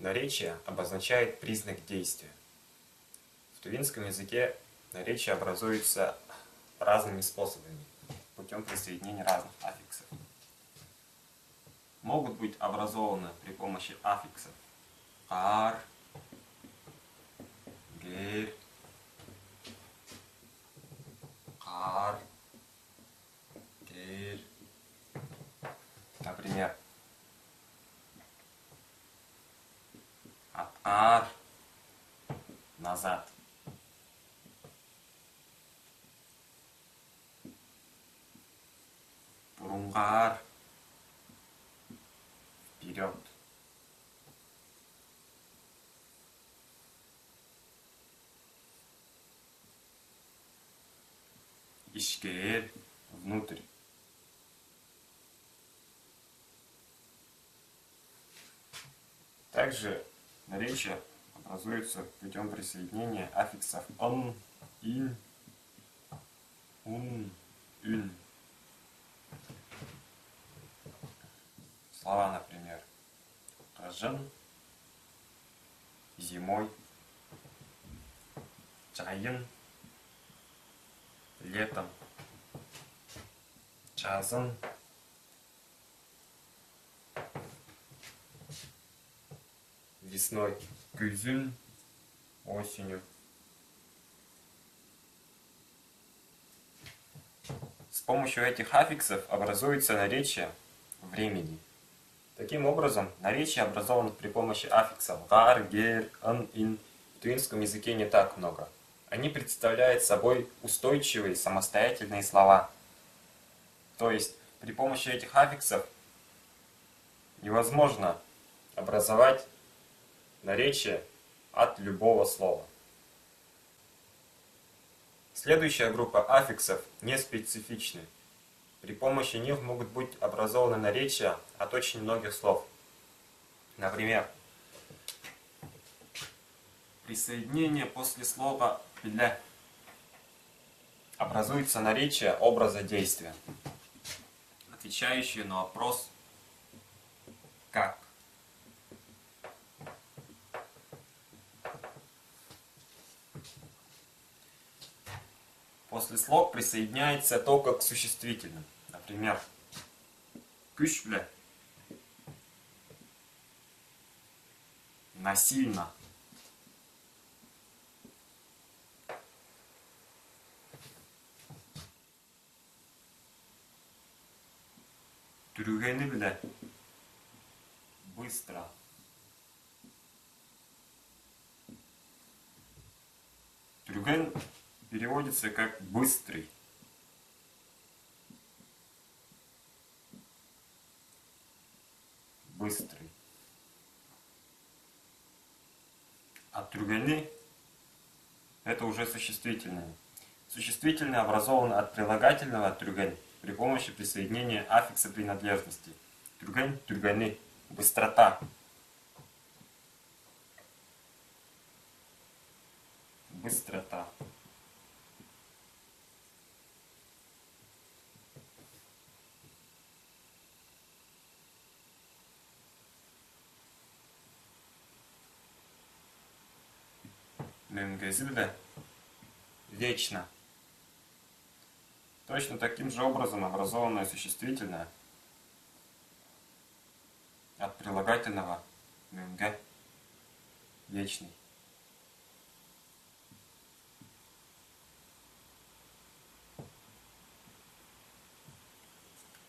Наречие обозначает признак действия. В тувинском языке наречие образуется разными способами, путем присоединения разных аффиксов. Могут быть образованы при помощи аффиксов ар, гер, кар, гер. Например, от ар назад. Бурунгар вперед. Ишкер внутрь. Также наречие образуется путем присоединения аффиксов он, ин, ун, ün. Слова, например, кажын, зимой, чайын, летом, жазын, весной, күзін, осенью. С помощью этих аффиксов образуется наречие времени. Таким образом, наречия, образованных при помощи аффиксов гар, гер, ын, ин, в тувинском языке не так много. Они представляют собой устойчивые самостоятельные слова. То есть, при помощи этих аффиксов невозможно образовать наречие от любого слова. Следующая группа аффиксов неспецифичны. При помощи них могут быть образованы наречия от очень многих слов. Например, присоединение после слова «для» образуется наречие образа действия, отвечающее на вопрос «как?». После слог присоединяется только к существительным. Например, күш-бле насильно. Түргені-бле быстро. Түрген переводится как быстрый. Быстрый. А түргени это уже существительное. Существительное образовано от прилагательного түрген при помощи присоединения аффикса принадлежности. Түрген, түргени, быстрота. Быстрота. Менгезиле вечно. Точно таким же образом образованное существительное от прилагательного мюнге вечный.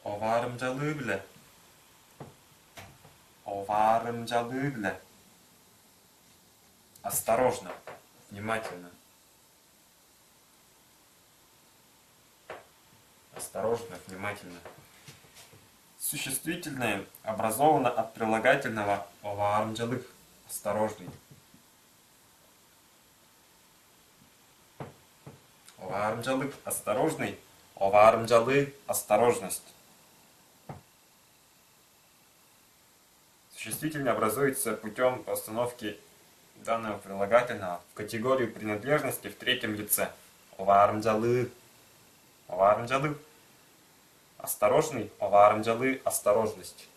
Оварымжалыбле. Оварымжалыбле. Осторожно, внимательно. Осторожно, внимательно. Существительное образовано от прилагательного оварымжалык. Осторожный. Оварымжалык – осторожный. Оварымжалы – осторожность. Существительное образуется путем постановки данного прилагательного в категорию принадлежности в третьем лице. Оварымжалы. Оварымжалы. Осторожный. Оварымжалы – осторожность.